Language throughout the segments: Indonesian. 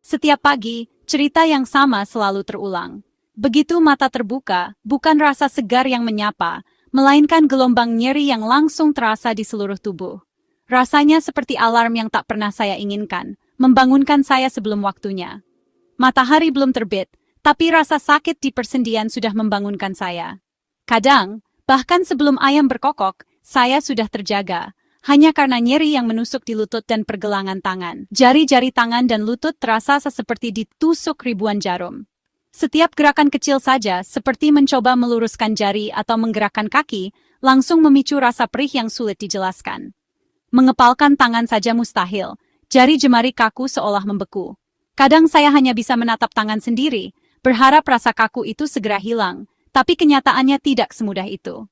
Setiap pagi, cerita yang sama selalu terulang. Begitu mata terbuka, bukan rasa segar yang menyapa, melainkan gelombang nyeri yang langsung terasa di seluruh tubuh. Rasanya seperti alarm yang tak pernah saya inginkan, membangunkan saya sebelum waktunya. Matahari belum terbit, tapi rasa sakit di persendian sudah membangunkan saya. Kadang, bahkan sebelum ayam berkokok, saya sudah terjaga. Hanya karena nyeri yang menusuk di lutut dan pergelangan tangan. Jari-jari tangan dan lutut terasa seperti ditusuk ribuan jarum. Setiap gerakan kecil saja, seperti mencoba meluruskan jari atau menggerakkan kaki, langsung memicu rasa perih yang sulit dijelaskan. Mengepalkan tangan saja mustahil, jari jemari kaku seolah membeku. Kadang saya hanya bisa menatap tangan sendiri, berharap rasa kaku itu segera hilang, tapi kenyataannya tidak semudah itu.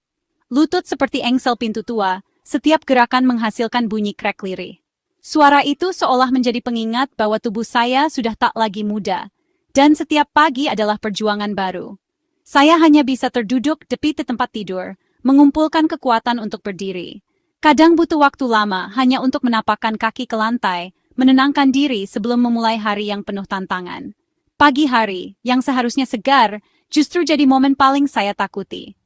Lutut seperti engsel pintu tua, setiap gerakan menghasilkan bunyi krek lirih. Suara itu seolah menjadi pengingat bahwa tubuh saya sudah tak lagi muda, dan setiap pagi adalah perjuangan baru. Saya hanya bisa terduduk tepi di tempat tidur, mengumpulkan kekuatan untuk berdiri. Kadang butuh waktu lama hanya untuk menapakkan kaki ke lantai, menenangkan diri sebelum memulai hari yang penuh tantangan. Pagi hari, yang seharusnya segar, justru jadi momen paling saya takuti.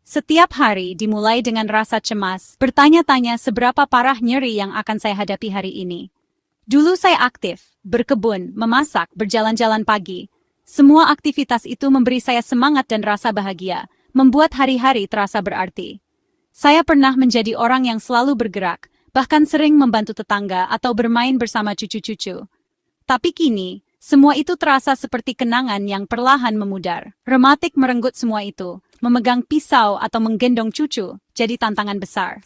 Setiap hari dimulai dengan rasa cemas, bertanya-tanya seberapa parah nyeri yang akan saya hadapi hari ini. Dulu saya aktif, berkebun, memasak, berjalan-jalan pagi. Semua aktivitas itu memberi saya semangat dan rasa bahagia, membuat hari-hari terasa berarti. Saya pernah menjadi orang yang selalu bergerak, bahkan sering membantu tetangga atau bermain bersama cucu-cucu. Tapi kini, semua itu terasa seperti kenangan yang perlahan memudar. Rematik merenggut semua itu. Memegang pisau atau menggendong cucu jadi tantangan besar.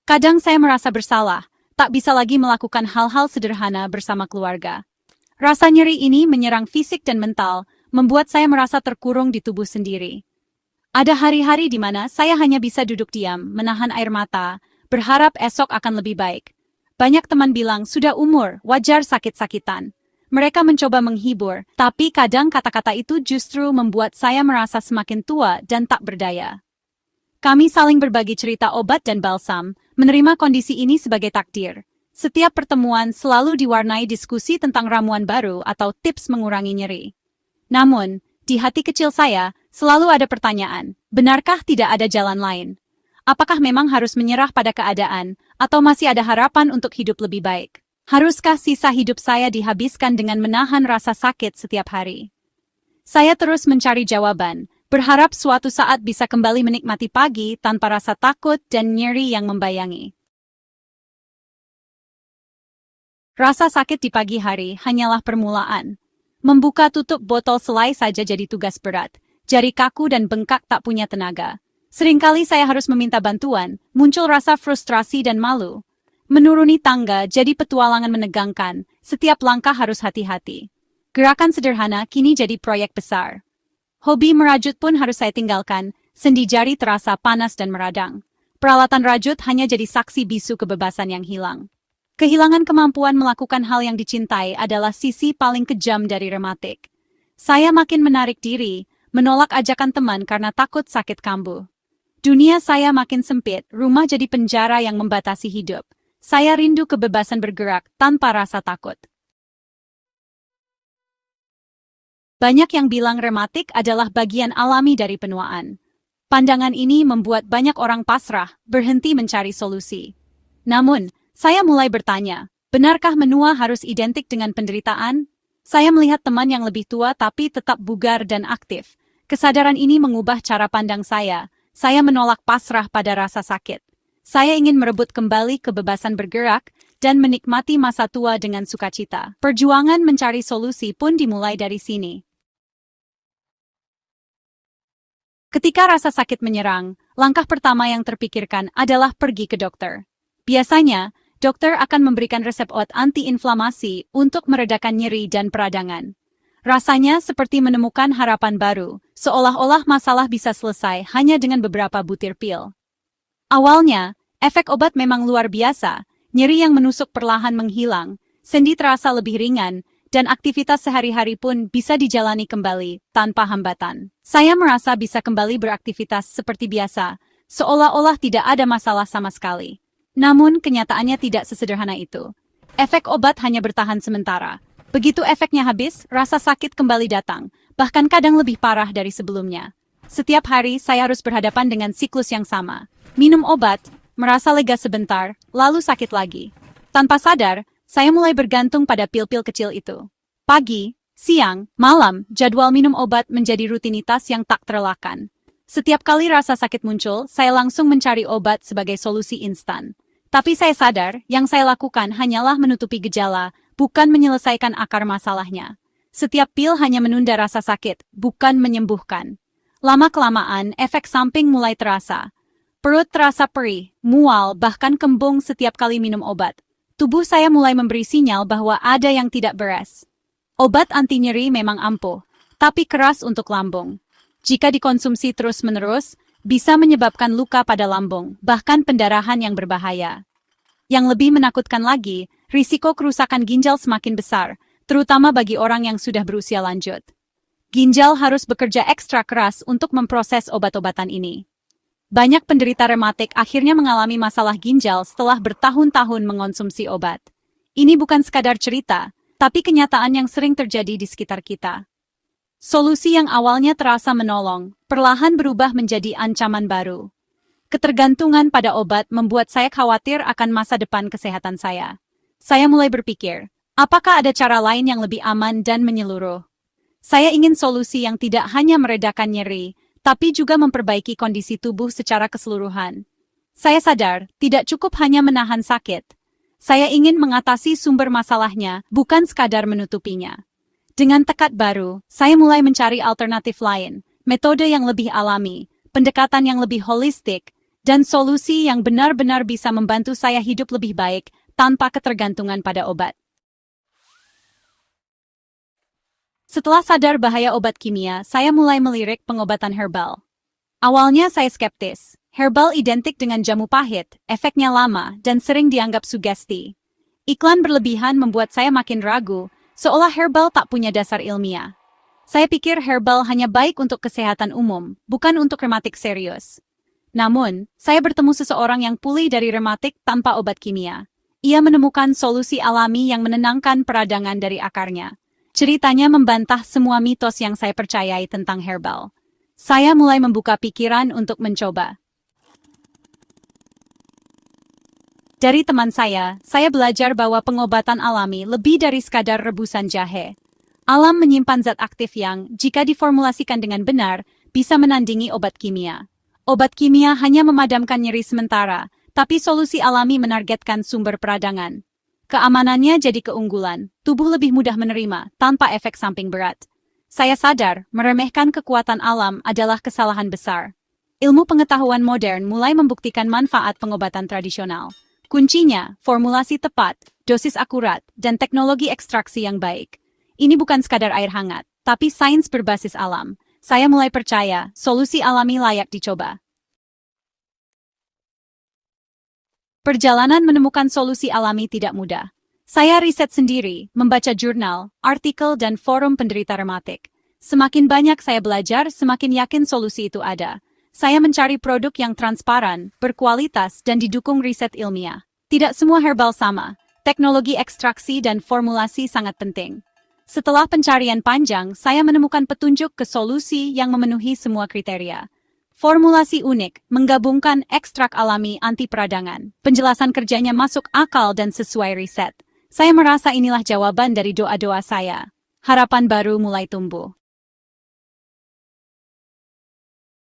Kadang saya merasa bersalah, tak bisa lagi melakukan hal-hal sederhana bersama keluarga. Rasa nyeri ini menyerang fisik dan mental, membuat saya merasa terkurung di tubuh sendiri. Ada hari-hari di mana saya hanya bisa duduk diam, menahan air mata, berharap esok akan lebih baik. Banyak teman bilang sudah umur, wajar sakit-sakitan. Mereka mencoba menghibur, tapi kadang kata-kata itu justru membuat saya merasa semakin tua dan tak berdaya. Kami saling berbagi cerita obat dan balsam, menerima kondisi ini sebagai takdir. Setiap pertemuan selalu diwarnai diskusi tentang ramuan baru atau tips mengurangi nyeri. Namun, di hati kecil saya, selalu ada pertanyaan, benarkah tidak ada jalan lain? Apakah memang harus menyerah pada keadaan, atau masih ada harapan untuk hidup lebih baik? Haruskah sisa hidup saya dihabiskan dengan menahan rasa sakit setiap hari? Saya terus mencari jawaban, berharap suatu saat bisa kembali menikmati pagi tanpa rasa takut dan nyeri yang membayangi. Rasa sakit di pagi hari hanyalah permulaan. Membuka tutup botol selai saja jadi tugas berat. Jari kaku dan bengkak tak punya tenaga. Seringkali saya harus meminta bantuan, muncul rasa frustrasi dan malu. Menuruni tangga jadi petualangan menegangkan, setiap langkah harus hati-hati. Gerakan sederhana kini jadi proyek besar. Hobi merajut pun harus saya tinggalkan, sendi jari terasa panas dan meradang. Peralatan rajut hanya jadi saksi bisu kebebasan yang hilang. Kehilangan kemampuan melakukan hal yang dicintai adalah sisi paling kejam dari rematik. Saya makin menarik diri, menolak ajakan teman karena takut sakit kambuh. Dunia saya makin sempit, rumah jadi penjara yang membatasi hidup. Saya rindu kebebasan bergerak tanpa rasa takut. Banyak yang bilang rematik adalah bagian alami dari penuaan. Pandangan ini membuat banyak orang pasrah, berhenti mencari solusi. Namun, saya mulai bertanya, benarkah menua harus identik dengan penderitaan? Saya melihat teman yang lebih tua tapi tetap bugar dan aktif. Kesadaran ini mengubah cara pandang saya. Saya menolak pasrah pada rasa sakit. Saya ingin merebut kembali kebebasan bergerak dan menikmati masa tua dengan sukacita. Perjuangan mencari solusi pun dimulai dari sini. Ketika rasa sakit menyerang, langkah pertama yang terpikirkan adalah pergi ke dokter. Biasanya, dokter akan memberikan resep obat anti-inflamasi untuk meredakan nyeri dan peradangan. Rasanya seperti menemukan harapan baru, seolah-olah masalah bisa selesai hanya dengan beberapa butir pil. Awalnya, efek obat memang luar biasa, nyeri yang menusuk perlahan menghilang, sendi terasa lebih ringan, dan aktivitas sehari-hari pun bisa dijalani kembali tanpa hambatan. Saya merasa bisa kembali beraktivitas seperti biasa, seolah-olah tidak ada masalah sama sekali. Namun kenyataannya tidak sesederhana itu. Efek obat hanya bertahan sementara. Begitu efeknya habis, rasa sakit kembali datang, bahkan kadang lebih parah dari sebelumnya. Setiap hari saya harus berhadapan dengan siklus yang sama. Minum obat, merasa lega sebentar, lalu sakit lagi. Tanpa sadar, saya mulai bergantung pada pil-pil kecil itu. Pagi, siang, malam, jadwal minum obat menjadi rutinitas yang tak terelakkan. Setiap kali rasa sakit muncul, saya langsung mencari obat sebagai solusi instan. Tapi saya sadar, yang saya lakukan hanyalah menutupi gejala, bukan menyelesaikan akar masalahnya. Setiap pil hanya menunda rasa sakit, bukan menyembuhkan. Lama-kelamaan, efek samping mulai terasa. Perut terasa perih, mual, bahkan kembung setiap kali minum obat. Tubuh saya mulai memberi sinyal bahwa ada yang tidak beres. Obat anti nyeri memang ampuh, tapi keras untuk lambung. Jika dikonsumsi terus-menerus, bisa menyebabkan luka pada lambung, bahkan pendarahan yang berbahaya. Yang lebih menakutkan lagi, risiko kerusakan ginjal semakin besar, terutama bagi orang yang sudah berusia lanjut. Ginjal harus bekerja ekstra keras untuk memproses obat-obatan ini. Banyak penderita rematik akhirnya mengalami masalah ginjal setelah bertahun-tahun mengonsumsi obat. Ini bukan sekadar cerita, tapi kenyataan yang sering terjadi di sekitar kita. Solusi yang awalnya terasa menolong, perlahan berubah menjadi ancaman baru. Ketergantungan pada obat membuat saya khawatir akan masa depan kesehatan saya. Saya mulai berpikir, apakah ada cara lain yang lebih aman dan menyeluruh? Saya ingin solusi yang tidak hanya meredakan nyeri, tapi juga memperbaiki kondisi tubuh secara keseluruhan. Saya sadar, tidak cukup hanya menahan sakit. Saya ingin mengatasi sumber masalahnya, bukan sekadar menutupinya. Dengan tekad baru, saya mulai mencari alternatif lain, metode yang lebih alami, pendekatan yang lebih holistik, dan solusi yang benar-benar bisa membantu saya hidup lebih baik tanpa ketergantungan pada obat. Setelah sadar bahaya obat kimia, saya mulai melirik pengobatan herbal. Awalnya saya skeptis. Herbal identik dengan jamu pahit, efeknya lama, dan sering dianggap sugesti. Iklan berlebihan membuat saya makin ragu, seolah herbal tak punya dasar ilmiah. Saya pikir herbal hanya baik untuk kesehatan umum, bukan untuk rematik serius. Namun, saya bertemu seseorang yang pulih dari rematik tanpa obat kimia. Ia menemukan solusi alami yang menenangkan peradangan dari akarnya. Ceritanya membantah semua mitos yang saya percayai tentang herbal. Saya mulai membuka pikiran untuk mencoba. Dari teman saya belajar bahwa pengobatan alami lebih dari sekadar rebusan jahe. Alam menyimpan zat aktif yang, jika diformulasikan dengan benar, bisa menandingi obat kimia. Obat kimia hanya memadamkan nyeri sementara, tapi solusi alami menargetkan sumber peradangan. Keamanannya jadi keunggulan, tubuh lebih mudah menerima, tanpa efek samping berat. Saya sadar, meremehkan kekuatan alam adalah kesalahan besar. Ilmu pengetahuan modern mulai membuktikan manfaat pengobatan tradisional. Kuncinya, formulasi tepat, dosis akurat, dan teknologi ekstraksi yang baik. Ini bukan sekadar air hangat, tapi sains berbasis alam. Saya mulai percaya, solusi alami layak dicoba. Perjalanan menemukan solusi alami tidak mudah. Saya riset sendiri, membaca jurnal, artikel, dan forum penderita rematik. Semakin banyak saya belajar, semakin yakin solusi itu ada. Saya mencari produk yang transparan, berkualitas, dan didukung riset ilmiah. Tidak semua herbal sama. Teknologi ekstraksi dan formulasi sangat penting. Setelah pencarian panjang, saya menemukan petunjuk ke solusi yang memenuhi semua kriteria. Formulasi unik, menggabungkan ekstrak alami anti peradangan. Penjelasan kerjanya masuk akal dan sesuai riset. Saya merasa inilah jawaban dari doa-doa saya. Harapan baru mulai tumbuh.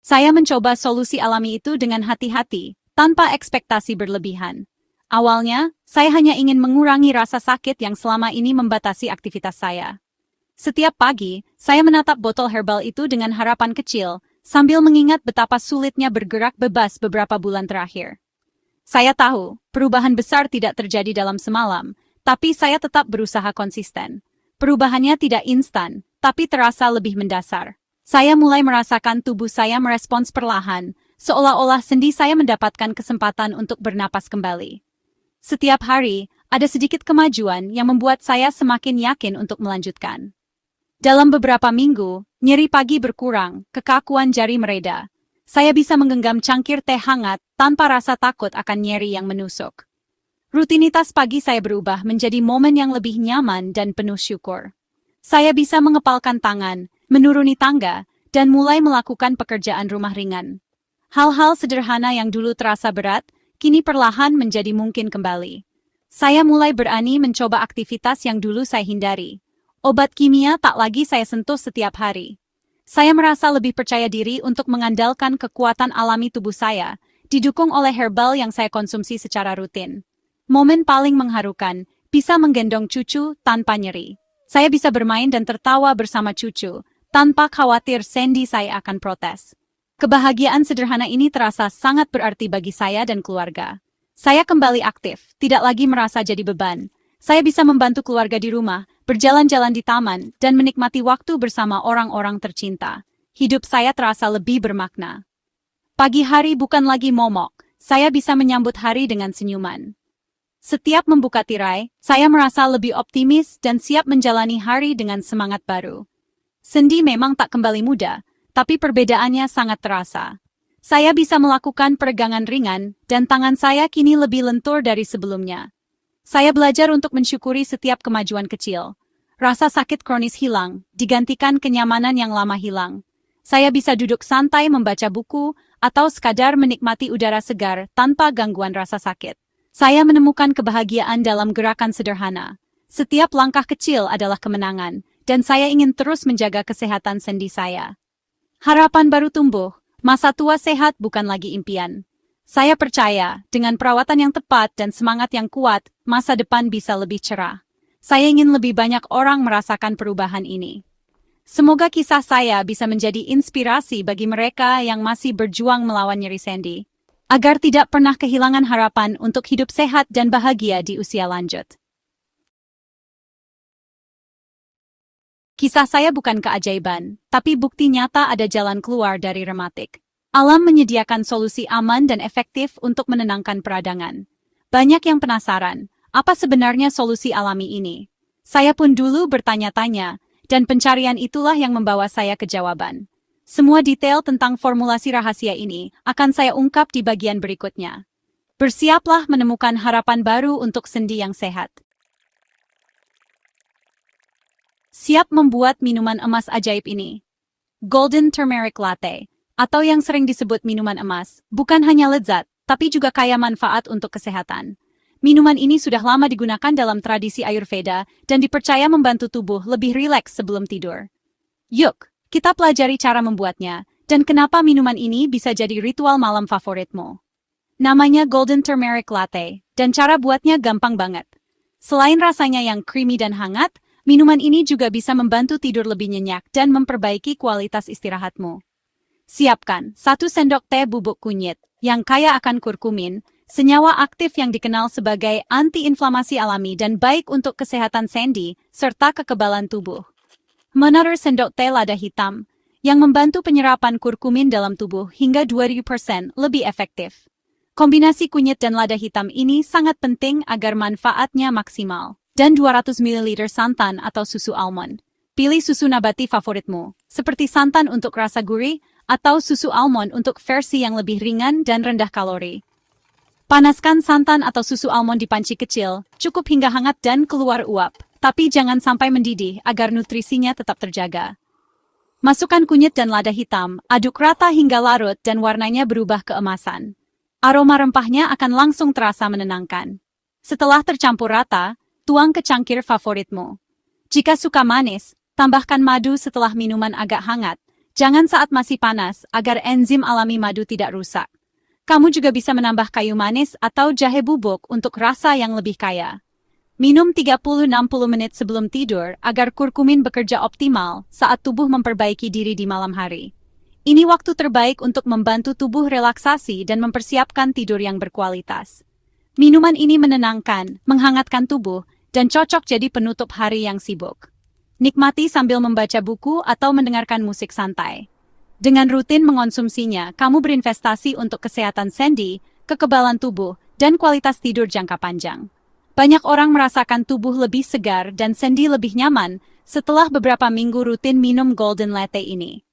Saya mencoba solusi alami itu dengan hati-hati, tanpa ekspektasi berlebihan. Awalnya, saya hanya ingin mengurangi rasa sakit yang selama ini membatasi aktivitas saya. Setiap pagi, saya menatap botol herbal itu dengan harapan kecil, sambil mengingat betapa sulitnya bergerak bebas beberapa bulan terakhir. Saya tahu, perubahan besar tidak terjadi dalam semalam, tapi saya tetap berusaha konsisten. Perubahannya tidak instan, tapi terasa lebih mendasar. Saya mulai merasakan tubuh saya merespons perlahan, seolah-olah sendi saya mendapatkan kesempatan untuk bernapas kembali. Setiap hari, ada sedikit kemajuan yang membuat saya semakin yakin untuk melanjutkan. Dalam beberapa minggu, nyeri pagi berkurang, kekakuan jari mereda. Saya bisa menggenggam cangkir teh hangat tanpa rasa takut akan nyeri yang menusuk. Rutinitas pagi saya berubah menjadi momen yang lebih nyaman dan penuh syukur. Saya bisa mengepalkan tangan, menuruni tangga, dan mulai melakukan pekerjaan rumah ringan. Hal-hal sederhana yang dulu terasa berat, kini perlahan menjadi mungkin kembali. Saya mulai berani mencoba aktivitas yang dulu saya hindari. Obat kimia tak lagi saya sentuh setiap hari. Saya merasa lebih percaya diri untuk mengandalkan kekuatan alami tubuh saya, didukung oleh herbal yang saya konsumsi secara rutin. Momen paling mengharukan, bisa menggendong cucu tanpa nyeri. Saya bisa bermain dan tertawa bersama cucu, tanpa khawatir Sandy saya akan protes. Kebahagiaan sederhana ini terasa sangat berarti bagi saya dan keluarga. Saya kembali aktif, tidak lagi merasa jadi beban. Saya bisa membantu keluarga di rumah, berjalan-jalan di taman, dan menikmati waktu bersama orang-orang tercinta. Hidup saya terasa lebih bermakna. Pagi hari bukan lagi momok, saya bisa menyambut hari dengan senyuman. Setiap membuka tirai, saya merasa lebih optimis dan siap menjalani hari dengan semangat baru. Sendi memang tak kembali muda, tapi perbedaannya sangat terasa. Saya bisa melakukan peregangan ringan, dan tangan saya kini lebih lentur dari sebelumnya. Saya belajar untuk mensyukuri setiap kemajuan kecil. Rasa sakit kronis hilang, digantikan kenyamanan yang lama hilang. Saya bisa duduk santai membaca buku, atau sekadar menikmati udara segar tanpa gangguan rasa sakit. Saya menemukan kebahagiaan dalam gerakan sederhana. Setiap langkah kecil adalah kemenangan, dan saya ingin terus menjaga kesehatan sendi saya. Harapan baru tumbuh, masa tua sehat bukan lagi impian. Saya percaya, dengan perawatan yang tepat dan semangat yang kuat, masa depan bisa lebih cerah. Saya ingin lebih banyak orang merasakan perubahan ini. Semoga kisah saya bisa menjadi inspirasi bagi mereka yang masih berjuang melawan nyeri sendi, agar tidak pernah kehilangan harapan untuk hidup sehat dan bahagia di usia lanjut. Kisah saya bukan keajaiban, tapi bukti nyata ada jalan keluar dari rematik. Alam menyediakan solusi aman dan efektif untuk menenangkan peradangan. Banyak yang penasaran, apa sebenarnya solusi alami ini? Saya pun dulu bertanya-tanya, dan pencarian itulah yang membawa saya ke jawaban. Semua detail tentang formulasi rahasia ini akan saya ungkap di bagian berikutnya. Bersiaplah menemukan harapan baru untuk sendi yang sehat. Siap membuat minuman emas ajaib ini. Golden Turmeric Latte, atau yang sering disebut minuman emas, bukan hanya lezat, tapi juga kaya manfaat untuk kesehatan. Minuman ini sudah lama digunakan dalam tradisi Ayurveda dan dipercaya membantu tubuh lebih rileks sebelum tidur. Yuk, kita pelajari cara membuatnya, dan kenapa minuman ini bisa jadi ritual malam favoritmu. Namanya Golden Turmeric Latte, dan cara buatnya gampang banget. Selain rasanya yang creamy dan hangat, minuman ini juga bisa membantu tidur lebih nyenyak dan memperbaiki kualitas istirahatmu. Siapkan 1 sendok teh bubuk kunyit, yang kaya akan kurkumin, senyawa aktif yang dikenal sebagai anti-inflamasi alami dan baik untuk kesehatan sendi, serta kekebalan tubuh. Menurut sendok teh lada hitam, yang membantu penyerapan kurkumin dalam tubuh hingga 20% lebih efektif. Kombinasi kunyit dan lada hitam ini sangat penting agar manfaatnya maksimal. Dan 200 ml santan atau susu almond. Pilih susu nabati favoritmu, seperti santan untuk rasa gurih, atau susu almond untuk versi yang lebih ringan dan rendah kalori. Panaskan santan atau susu almond di panci kecil, cukup hingga hangat dan keluar uap. Tapi jangan sampai mendidih agar nutrisinya tetap terjaga. Masukkan kunyit dan lada hitam, aduk rata hingga larut dan warnanya berubah keemasan. Aroma rempahnya akan langsung terasa menenangkan. Setelah tercampur rata, tuang ke cangkir favoritmu. Jika suka manis, tambahkan madu setelah minuman agak hangat. Jangan saat masih panas agar enzim alami madu tidak rusak. Kamu juga bisa menambah kayu manis atau jahe bubuk untuk rasa yang lebih kaya. Minum 30-60 menit sebelum tidur agar kurkumin bekerja optimal saat tubuh memperbaiki diri di malam hari. Ini waktu terbaik untuk membantu tubuh relaksasi dan mempersiapkan tidur yang berkualitas. Minuman ini menenangkan, menghangatkan tubuh, dan cocok jadi penutup hari yang sibuk. Nikmati sambil membaca buku atau mendengarkan musik santai. Dengan rutin mengonsumsinya, kamu berinvestasi untuk kesehatan sendi, kekebalan tubuh, dan kualitas tidur jangka panjang. Banyak orang merasakan tubuh lebih segar dan sendi lebih nyaman setelah beberapa minggu rutin minum Golden Latte ini.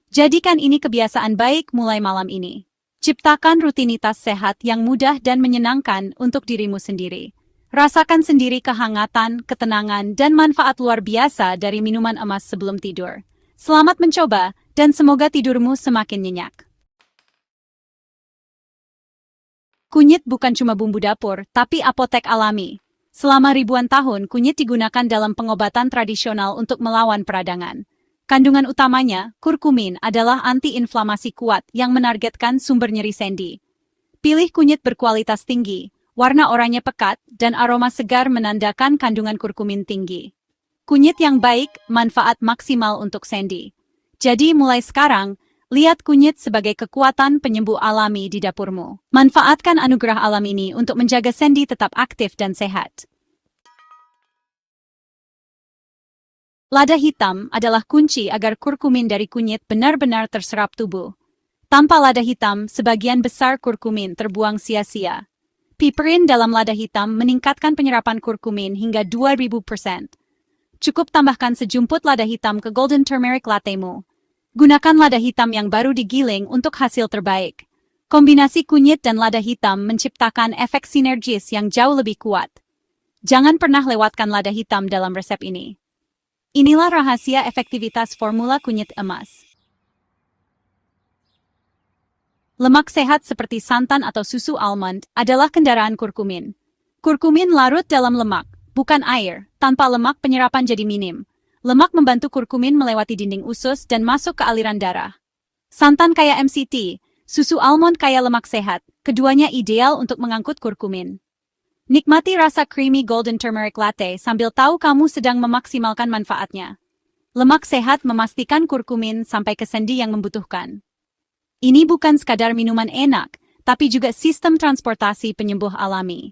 Jadikan ini kebiasaan baik mulai malam ini. Ciptakan rutinitas sehat yang mudah dan menyenangkan untuk dirimu sendiri. Rasakan sendiri kehangatan, ketenangan, dan manfaat luar biasa dari minuman emas sebelum tidur. Selamat mencoba, dan semoga tidurmu semakin nyenyak. Kunyit bukan cuma bumbu dapur, tapi apotek alami. Selama ribuan tahun, kunyit digunakan dalam pengobatan tradisional untuk melawan peradangan. Kandungan utamanya, kurkumin, adalah anti-inflamasi kuat yang menargetkan sumber nyeri sendi. Pilih kunyit berkualitas tinggi, warna oranye pekat, dan aroma segar menandakan kandungan kurkumin tinggi. Kunyit yang baik, manfaat maksimal untuk sendi. Jadi mulai sekarang, lihat kunyit sebagai kekuatan penyembuh alami di dapurmu. Manfaatkan anugerah alam ini untuk menjaga sendi tetap aktif dan sehat. Lada hitam adalah kunci agar kurkumin dari kunyit benar-benar terserap tubuh. Tanpa lada hitam, sebagian besar kurkumin terbuang sia-sia. Piperin dalam lada hitam meningkatkan penyerapan kurkumin hingga 2000%. Cukup tambahkan sejumput lada hitam ke golden turmeric latte-mu. Gunakan lada hitam yang baru digiling untuk hasil terbaik. Kombinasi kunyit dan lada hitam menciptakan efek sinergis yang jauh lebih kuat. Jangan pernah lewatkan lada hitam dalam resep ini. Inilah rahasia efektivitas formula kunyit emas. Lemak sehat seperti santan atau susu almond adalah kendaraan kurkumin. Kurkumin larut dalam lemak, bukan air. Tanpa lemak penyerapan jadi minim. Lemak membantu kurkumin melewati dinding usus dan masuk ke aliran darah. Santan kaya MCT, susu almond kaya lemak sehat, keduanya ideal untuk mengangkut kurkumin. Nikmati rasa creamy golden turmeric latte sambil tahu kamu sedang memaksimalkan manfaatnya. Lemak sehat memastikan kurkumin sampai ke sendi yang membutuhkan. Ini bukan sekadar minuman enak, tapi juga sistem transportasi penyembuh alami.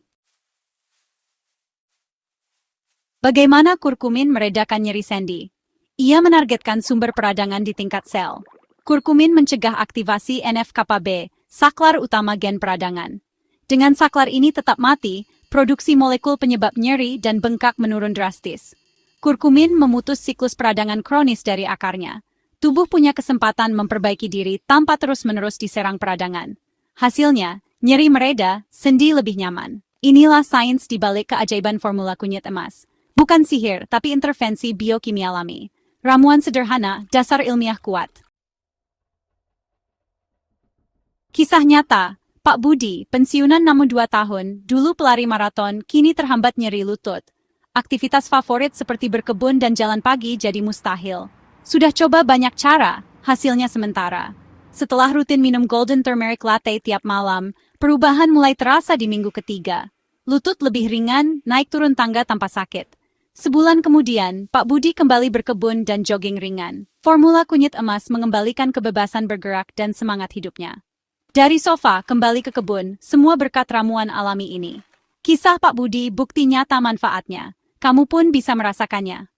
Bagaimana kurkumin meredakan nyeri sendi? Ia menargetkan sumber peradangan di tingkat sel. Kurkumin mencegah aktivasi NF-kappa B, saklar utama gen peradangan. Dengan saklar ini tetap mati, produksi molekul penyebab nyeri dan bengkak menurun drastis. Kurkumin memutus siklus peradangan kronis dari akarnya. Tubuh punya kesempatan memperbaiki diri tanpa terus-menerus diserang peradangan. Hasilnya, nyeri mereda, sendi lebih nyaman. Inilah sains di balik keajaiban formula kunyit emas. Bukan sihir, tapi intervensi biokimia alami. Ramuan sederhana, dasar ilmiah kuat. Kisah nyata, Pak Budi, pensiunan namun 2 tahun, dulu pelari maraton, kini terhambat nyeri lutut. Aktivitas favorit seperti berkebun dan jalan pagi jadi mustahil. Sudah coba banyak cara, hasilnya sementara. Setelah rutin minum golden turmeric latte tiap malam, perubahan mulai terasa di minggu ketiga. Lutut lebih ringan, naik turun tangga tanpa sakit. Sebulan kemudian, Pak Budi kembali berkebun dan jogging ringan. Formula kunyit emas mengembalikan kebebasan bergerak dan semangat hidupnya. Dari sofa kembali ke kebun, semua berkat ramuan alami ini. Kisah Pak Budi bukti nyata manfaatnya. Kamu pun bisa merasakannya.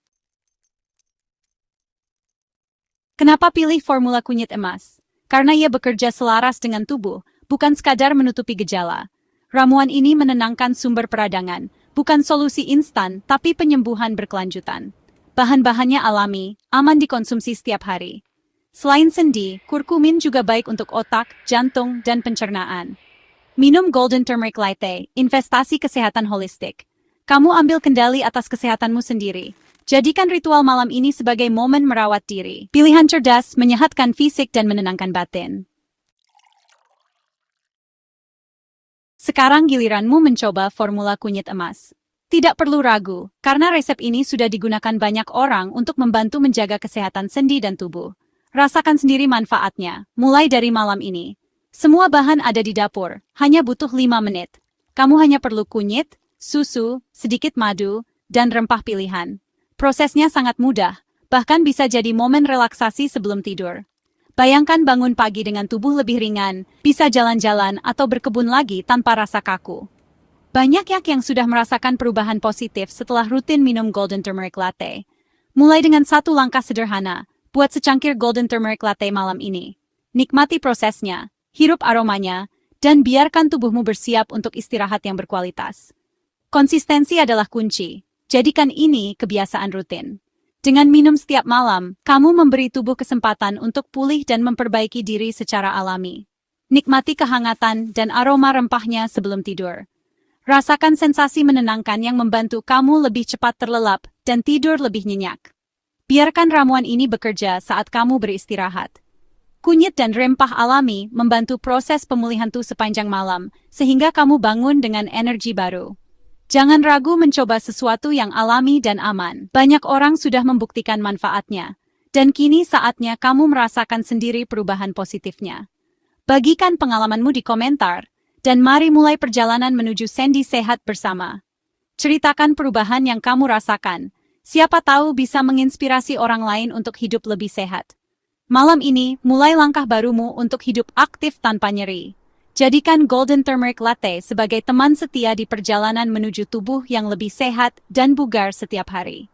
Kenapa pilih formula kunyit emas? Karena ia bekerja selaras dengan tubuh, bukan sekadar menutupi gejala. Ramuan ini menenangkan sumber peradangan, bukan solusi instan, tapi penyembuhan berkelanjutan. Bahan-bahannya alami, aman dikonsumsi setiap hari. Selain sendi, kurkumin juga baik untuk otak, jantung, dan pencernaan. Minum golden turmeric latte, investasi kesehatan holistik. Kamu ambil kendali atas kesehatanmu sendiri. Jadikan ritual malam ini sebagai momen merawat diri. Pilihan cerdas, menyehatkan fisik dan menenangkan batin. Sekarang giliranmu mencoba formula kunyit emas. Tidak perlu ragu, karena resep ini sudah digunakan banyak orang untuk membantu menjaga kesehatan sendi dan tubuh. Rasakan sendiri manfaatnya, mulai dari malam ini. Semua bahan ada di dapur, hanya butuh 5 menit. Kamu hanya perlu kunyit, susu, sedikit madu, dan rempah pilihan. Prosesnya sangat mudah, bahkan bisa jadi momen relaksasi sebelum tidur. Bayangkan bangun pagi dengan tubuh lebih ringan, bisa jalan-jalan atau berkebun lagi tanpa rasa kaku. Banyak yang sudah merasakan perubahan positif setelah rutin minum golden turmeric latte. Mulai dengan satu langkah sederhana, buat secangkir golden turmeric latte malam ini. Nikmati prosesnya, hirup aromanya, dan biarkan tubuhmu bersiap untuk istirahat yang berkualitas. Konsistensi adalah kunci, jadikan ini kebiasaan rutin. Dengan minum setiap malam, kamu memberi tubuh kesempatan untuk pulih dan memperbaiki diri secara alami. Nikmati kehangatan dan aroma rempahnya sebelum tidur. Rasakan sensasi menenangkan yang membantu kamu lebih cepat terlelap dan tidur lebih nyenyak. Biarkan ramuan ini bekerja saat kamu beristirahat. Kunyit dan rempah alami membantu proses pemulihan tubuh sepanjang malam, sehingga kamu bangun dengan energi baru. Jangan ragu mencoba sesuatu yang alami dan aman. Banyak orang sudah membuktikan manfaatnya, dan kini saatnya kamu merasakan sendiri perubahan positifnya. Bagikan pengalamanmu di komentar, dan mari mulai perjalanan menuju sendi sehat bersama. Ceritakan perubahan yang kamu rasakan. Siapa tahu bisa menginspirasi orang lain untuk hidup lebih sehat. Malam ini, mulai langkah barumu untuk hidup aktif tanpa nyeri. Jadikan Golden Turmeric Latte sebagai teman setia di perjalanan menuju tubuh yang lebih sehat dan bugar setiap hari.